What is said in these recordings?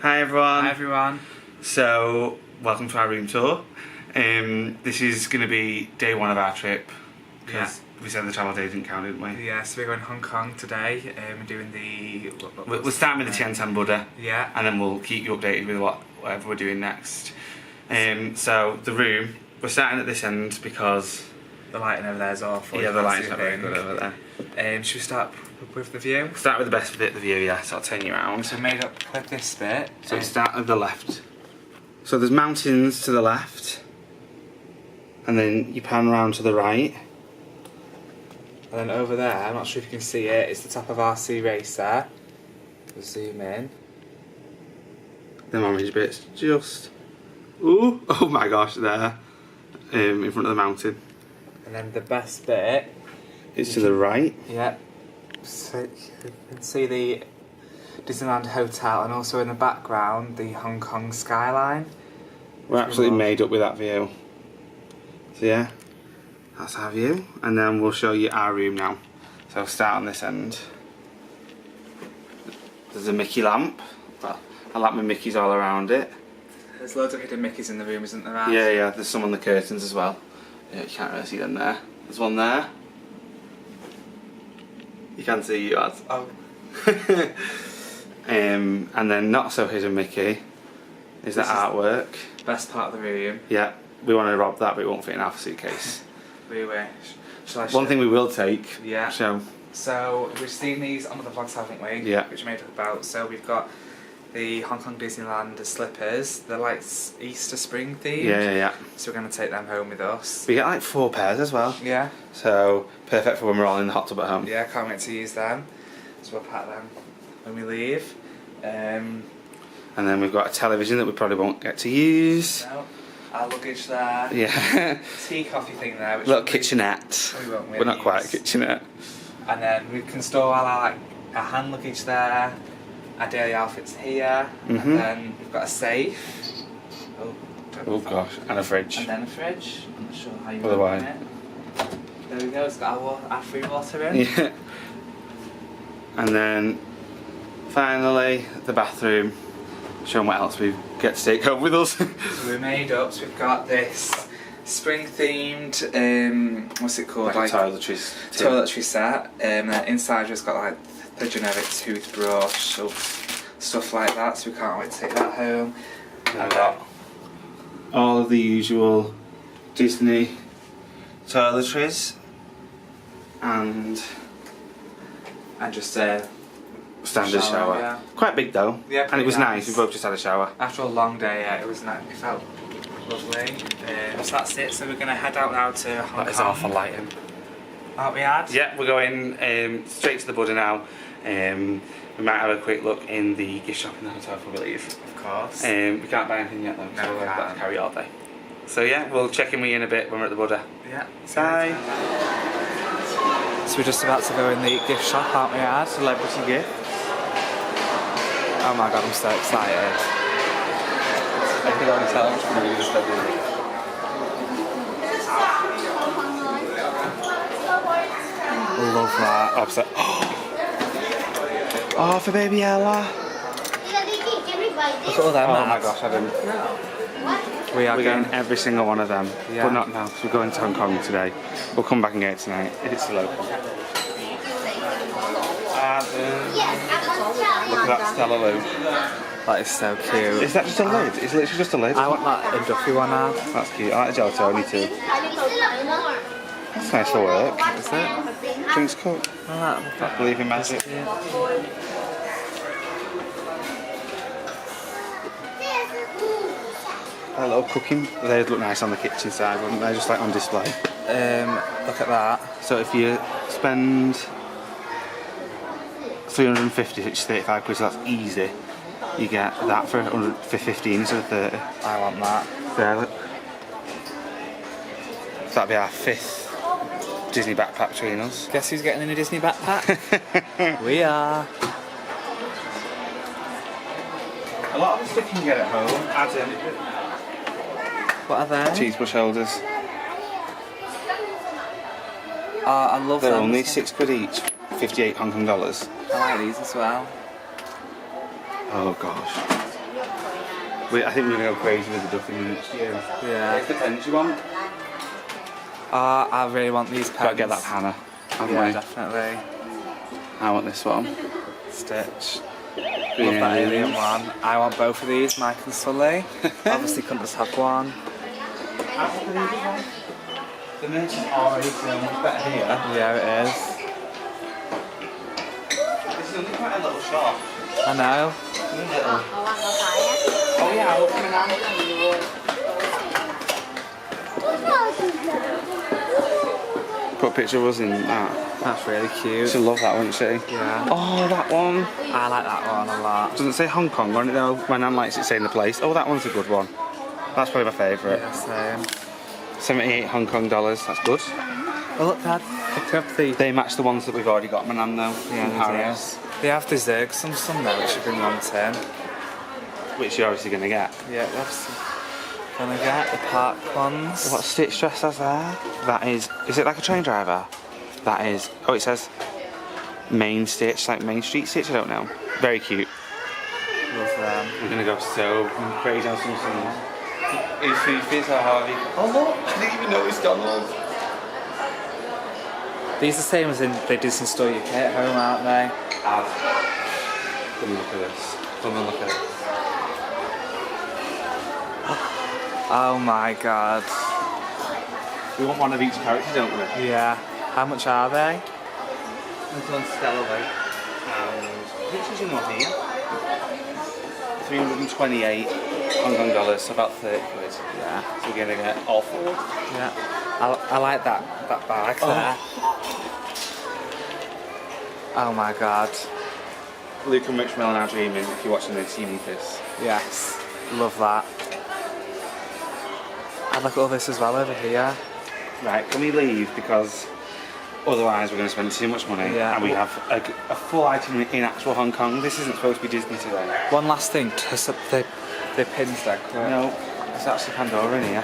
Hi everyone. Hi everyone. So, welcome to our room tour. This is going to be day one of our trip because we said the travel day didn't count, didn't we? Yeah, so we're going to Hong Kong today. We're doing the... We're starting with the Tian Tan Buddha. Yeah. And then we'll keep you updated with whatever we're doing next. So, the room, we're starting at this end because... The lighting over there is awful. Yeah, the lighting's not very good over there. Should we start with the view? Start with the best bit of the view, yeah, so I'll turn you around. So we made up clip this bit. So we start at the left. So there's mountains to the left. And then you pan around to the right. And then over there, I'm not sure if you can see it, it's the top of RC Racer. We'll zoom in. The orange bit's just... Ooh! Oh my gosh, there. In front of the mountain. And then the best bit... It's to the right. Yeah. So you can see the Disneyland Hotel and also in the background the Hong Kong skyline. We're absolutely made up with that view. So yeah, that's our view. And then we'll show you our room now. So I'll start on this end. There's a Mickey lamp. Well, I like my Mickeys all around it. There's loads of hidden Mickeys in the room, isn't there, Ad? Yeah, there's some on the curtains as well. Yeah, you can't really see them there. There's one there. You can see you, Ad. Oh. And then not so hidden Mickey is that artwork. Best part of the room. Yeah, we want to rob that, but it won't fit in our suitcase. We wish. Shall I One thing we will take. Yeah. Show. So we've seen these on the vlogs, haven't we? Yeah. Which we made up about. So we've got the Hong Kong Disneyland slippers. They're like Easter spring themed. Yeah. So we're going to take them home with us. We get like 4 pairs as well. Yeah. So perfect for when we're all in the hot tub at home. Yeah, can't wait to use them. So we'll pack them when we leave. And then we've got a television that we probably won't get to use. No, our luggage there. Yeah. Tea coffee thing there. Which Little kitchenette. We won't really We're not quite a use. kitchenette. And then we can store all our hand luggage there. Our daily outfits here. And then we've got a safe. Oh gosh, and a fridge. And then a fridge. I'm not sure how you With a open wine. it. There we go, it's got our free water in. Yeah. And then finally the bathroom. Show them what else we get to take home with us. So we're made up, so we've got this spring themed, what's it called? Like a toiletry set. And then inside it's got like the generic toothbrush, or stuff like that, so we can't wait to take that home. And got all of the usual Disney toiletries and just standard shower. Yeah. Quite big though. Yeah, and it was nice. nice. We both just had a shower. After a long day, yeah, it was nice. It felt lovely. So that's it. So we're gonna head out now to Hong Kong. That is awful lighting. Aren't we, Ad? Yeah, we're going straight to the Buddha now. We might have a quick look in the gift shop in the hotel before we leave. Of course. We can't buy anything yet though, so we'll have to carry all day. So yeah, we'll check in with you in a bit when we're at the Buddha. Yeah. Bye. So we're just about to go in the gift shop, aren't we, Ad? Celebrity gift. Oh my god, I'm so excited. I could already tell which one we just did. Love that. Upset. Oh, for baby Ella. Look at all them. Oh my gosh, I didn't. We're We're getting every single one of them, Yeah. but not now, because we're going to Hong Kong today. We'll come back and get it tonight, if it's local. Look at that Stella Lou. That is so cute. Is that just a lid? It's literally just a lid. I want that in Duffy one now. That's cute. I like the gelato, me too. That's nice for work. Is it? Drinks cup. I believe in magic. A little cooking. They'd look nice on the kitchen side, wouldn't they? Just like on display. Look at that. So if you spend 350, which is 35 quid, so that's easy. You get that for 15 instead of 30. I want that. There, look. So that'd be our 5th Disney backpack between us. Guess who's getting in a Disney backpack? We are. A lot of the stuff you can get at home, as in What are they? cheese brush holders. I love They're them. only 6 quid each, 58 Hong Kong dollars. I like these as well. Oh gosh. I think we're going to go crazy with the Duffy next year. Yeah. What's the pens you want? I really want these pens. Gotta get that Hannah. Yeah, definitely. I want this one. Stitch. Green Love that aliens. alien one. I want both of these, Mike and Sully. Obviously couldn't just have one. The merch is already so much better here. Yeah, it is. This is only quite a little shop. I know. Oh yeah, I'll come in. Put a picture of us in that. That's really cute. She'll love that, wouldn't she? Yeah. Oh, that one. I like that one a lot. Doesn't say Hong Kong on it though. My nan likes it saying the place. Oh, that one's a good one. That's probably my favourite. Yeah, same. 78 Hong Kong dollars. That's good. Oh look, Dad. Picked up the... They match the ones that we've already got, my nan though. Yeah, in they Paris. do. They have the Zerg, some there which have been long term. Which you're obviously going to get. Yeah, that's gonna get the park ones. What Stitch dress has there? That is it like a train driver? That is, oh it says Main Stitch, like Main Street Stitch, I don't know. Very cute. Love them. We're going to go so crazy on some things. Is Fifi's or Harvey? Oh look, I didn't even notice Donald. These are the same as in the Disney Store UK at home, aren't they? Come and look at this. Come and look at this. Oh my god. We want one of each character, don't we? Yeah. How much are they? This one's Stella Way. And pictures in what here? 328 Hong Kong dollars, so about 30 quid. Yeah. So we're gonna get all four. Yeah. I like that bag there. Oh my god. Luke and Rich Mel and are dreaming. If you're watching this, you need this. Yes. Love that. I like all this as well over here. Right, can we leave because otherwise we're going to spend too much money. Yeah. And we have a full item in actual Hong Kong. This isn't supposed to be Disney today. One last thing, the pins there. No, it's actually Pandora in here.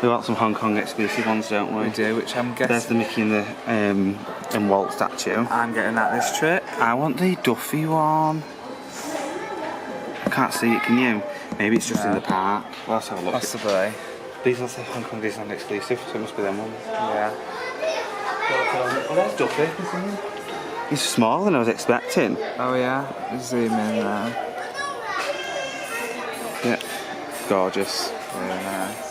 We want some Hong Kong exclusive ones, don't we? We do, which I'm guessing. There's the Mickey and Walt statue. I'm getting that this trip. I want the Duffy one. I can't see it, can you? Maybe it's just in the park. Well, let's have a look. Possibly. These ones say Hong Kong Disneyland exclusive, so it must be them ones. Yeah. Oh, there's Duffy. He's smaller than I was expecting. Oh yeah. Zoom in there. Yeah. Gorgeous. Very nice.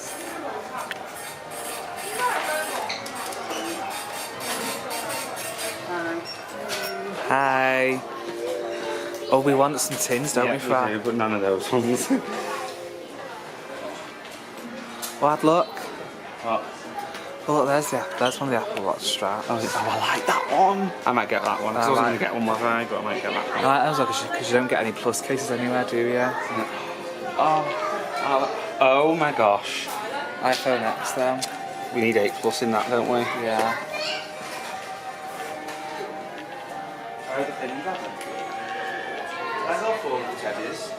Hi. Oh, we want some tins, don't we, Fra? We do, but none of those ones. What? Look. What? Oh, look, there's one of the Apple Watch straps. Oh, I like that one. I might get that one. I was like- going to get one with I, but I might get that one. I like those because you don't get any plus cases anywhere, do you? Oh my gosh. iPhone X though. We need 8 Plus in that, don't we? Yeah. That's all 4 little teddies.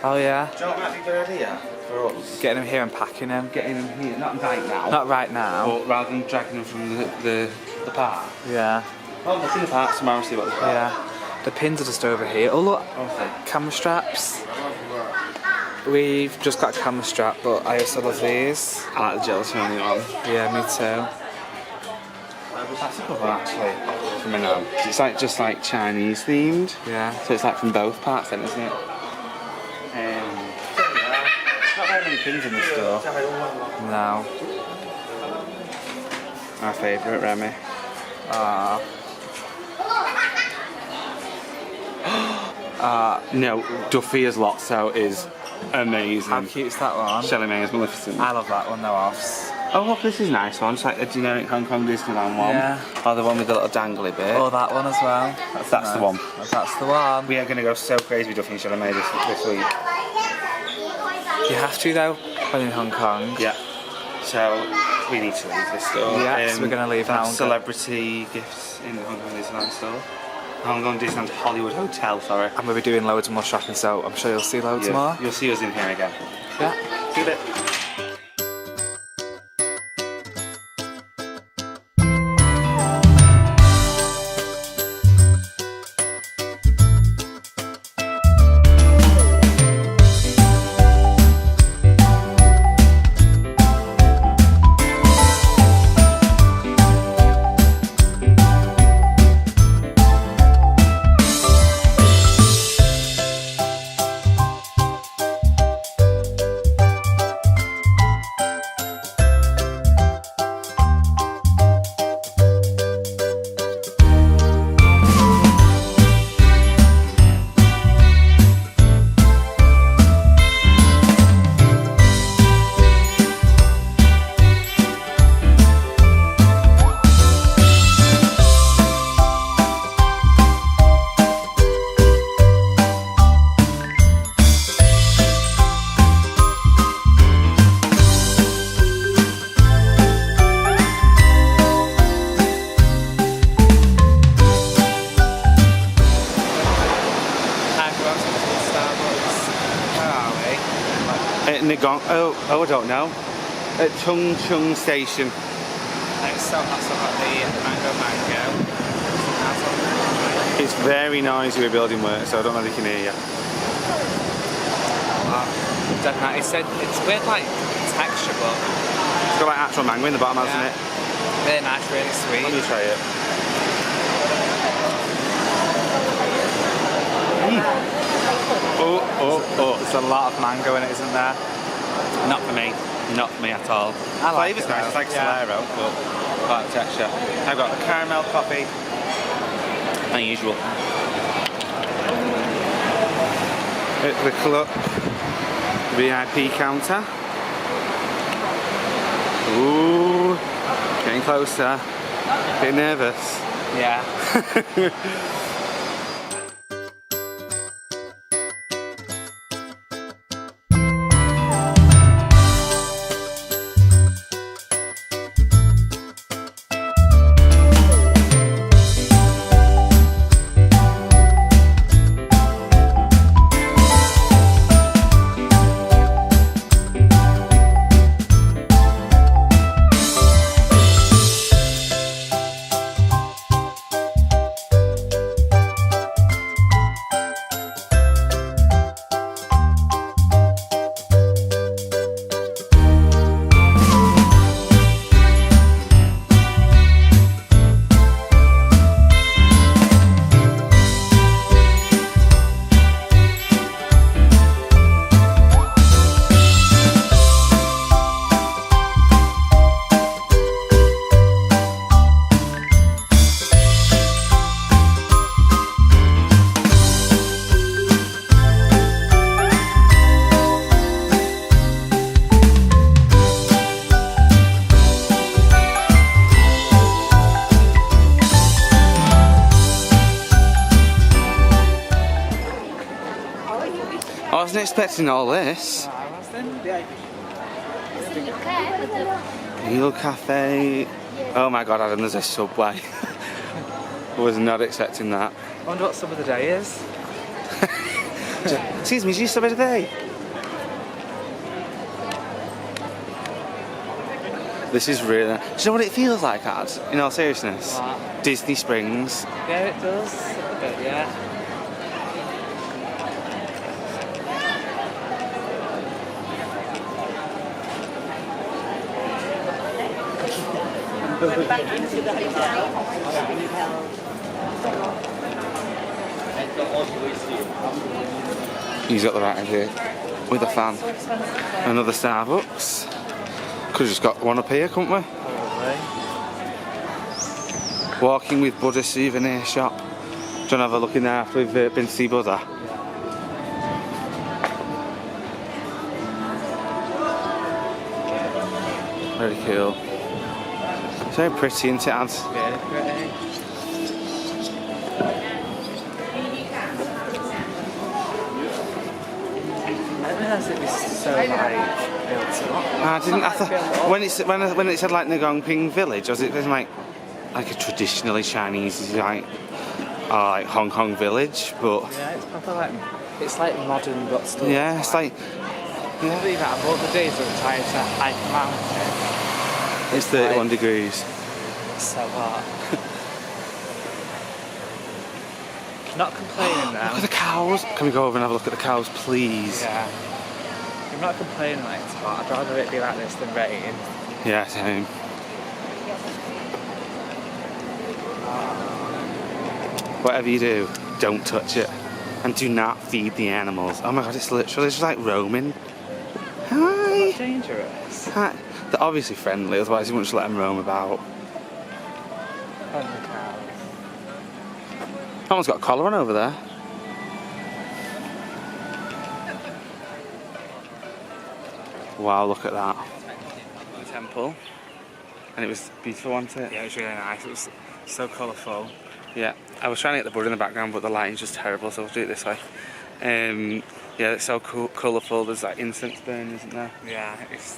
Oh yeah. Do you know what might be a good idea for us? Getting them here and packing them. Getting them here, not right now. Not right now. But rather than dragging them from the park. Yeah. Oh, we'll see the park tomorrow, see what they've got. Yeah. The pins are just over here. Oh look. Okay. Camera straps. We've just got a camera strap, but I also love these. I like the gelatin on the one. Yeah, me too. That's a good one actually, from a now. It's like just like Chinese themed. Yeah. So it's like from both parts then, isn't it? Not very many pins in this store. No. Our favourite, Remy. No, Duffy as Lotso is amazing. How cute is that one? Shelley May is magnificent. I love that one, no offs. Oh look, this is a nice one. It's like a generic Hong Kong Disneyland one. Yeah. Or the one with the little dangly bit. Oh, that one as well. That's the one. That's the one. We are going to go so crazy with Duffy and Shelley May this week. You have to though, when in Hong Kong. Yeah. So we need to leave this store. Yeah, so we're going to leave now. Celebrity gifts in the Hong Kong Disneyland store. Hong Kong Disneyland Hollywood Hotel, sorry. And we'll be doing loads more shopping, so I'm sure you'll see loads more. You'll see us in here again. Yeah. See you in a bit. Ngong. Oh, I don't know. At Chung Chung Station. It's so hot, so got the mango. It's very noisy with building work, so I don't know if they can hear you. Dead nice. It said it's weird, like texture, but It's got like actual mango in the bottom, hasn't it? Really nice, really sweet. Let me try it. Oh. There's a lot of mango in it, isn't there? Not for me. Not for me at all. I like Flavour's it, nice, though. it's like Yeah. Solero, but quite texture. I've got the caramel coffee. Unusual. At the club VIP counter. Ooh, getting closer. Getting nervous. Yeah. I wasn't expecting all this. Eel Cafe. Oh my god, Adam, there's a Subway. I was not expecting that. I wonder what some of the day is. Excuse me, is you Subway today? This is really... Do you know what it feels like, Ad? In all seriousness? What? Disney Springs. Yeah, it does. A bit, yeah. He's got the right idea. With a fan. Another Starbucks. Could have just got one up here, couldn't we? Probably. Walking with Buddha souvenir shop. Do you want to have a look in there after we've been to see Buddha? Very cool. It's very pretty, isn't it, Ad? Really pretty. I didn't realise it was so like built up. I didn't. I thought when it said like Ngong Ping village, was it like a traditionally Chinese like Hong Kong village? But Yeah, it's proper like it's like modern but still. yeah, it's like I believe that of all the days that I'm trying to hike a mountain, it's 31 degrees. it's so hot. Not complaining Look at now. the cows. Can we go over and have a look at the cows, please? Yeah. I'm not complaining like it's hot. I'd rather it be like this than rain. Yeah, same. Whatever you do, don't touch it. And do not feed the animals. Oh my god, it's literally just like roaming. Hi! Dangerous. Hi. They're obviously friendly, otherwise you wouldn't just let them roam about. Friendly cows. Someone's got a collar on over there. Wow, look at that. Temple. And it was beautiful, wasn't it? Yeah, it was really nice. It was so colourful. Yeah, I was trying to get the Buddha in the background, but the lighting's just terrible, so we'll do it this way. Yeah, it's so colourful. There's like incense burning, isn't there? Yeah, it's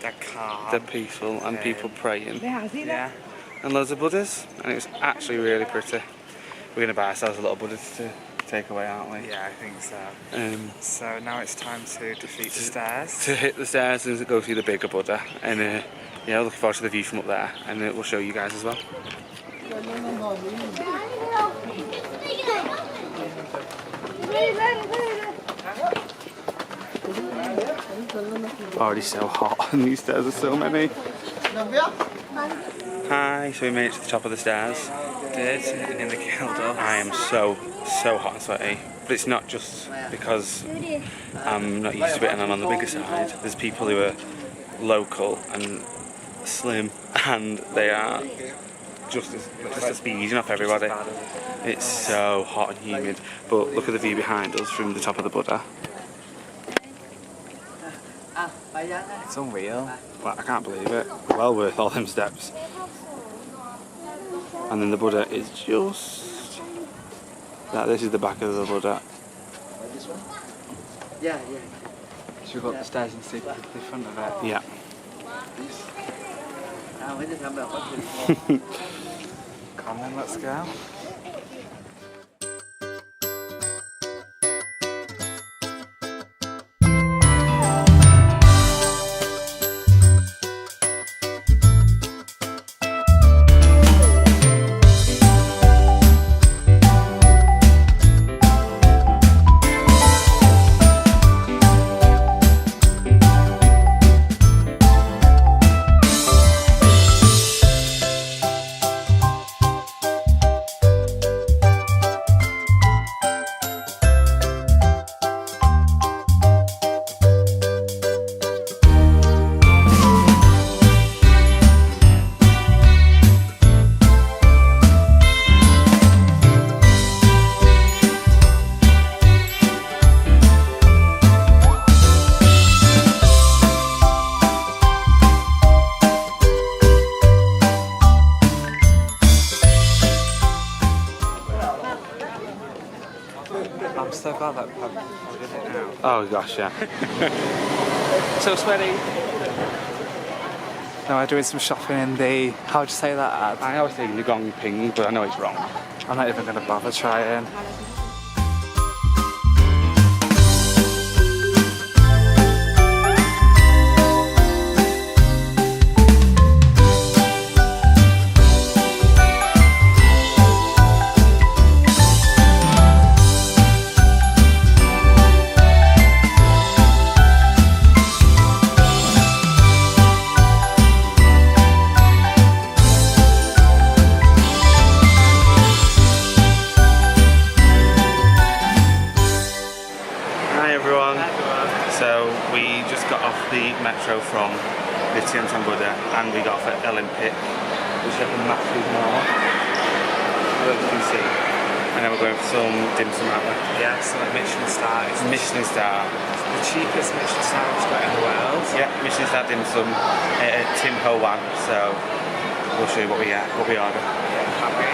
they're calm. They're peaceful and people praying. Yeah. And loads of Buddhas, and it was actually really pretty. We're going to buy ourselves a little Buddha to takeaway, aren't we? Yeah, I think so. So now it's time to defeat the stairs. To hit the stairs and go through the bigger Buddha. And yeah, looking forward to the view from up there. And we'll show you guys as well. Already so hot, and these stairs are so many. Hi, so we made it to the top of the stairs. Did and nearly killed us. I am so hot and sweaty. But it's not just because I'm not used to it and I'm on the bigger side. There's people who are local and slim, and they are just as speeding off everybody. It's so hot and humid. But look at the view behind us from the top of the Buddha. It's unreal. Well, I can't believe it. Well worth all them steps. And then the Buddha is just... this is the back of the Buddha. Yeah. Should we go up the stairs and see the front of it? Yeah. Come on then, let's go. I'm so glad that I did it now. Oh gosh, yeah. So sweaty. Now we're doing some shopping in the, how would you say that ad? I always say Ngong Ping, but I know it's wrong. I'm not even going to bother trying. So we just got off the metro from the Tian Tan Buddha and we got off at Olympic, which is like a massive mall, as you can see. And then we're going for some dim sum, aren't we? Yeah, so like Michelin star. It's Michelin star. the cheapest Michelin star restaurant in the world. Yeah, Michelin star dim sum at Tim Ho Wan. So we'll show you what we order. Yeah,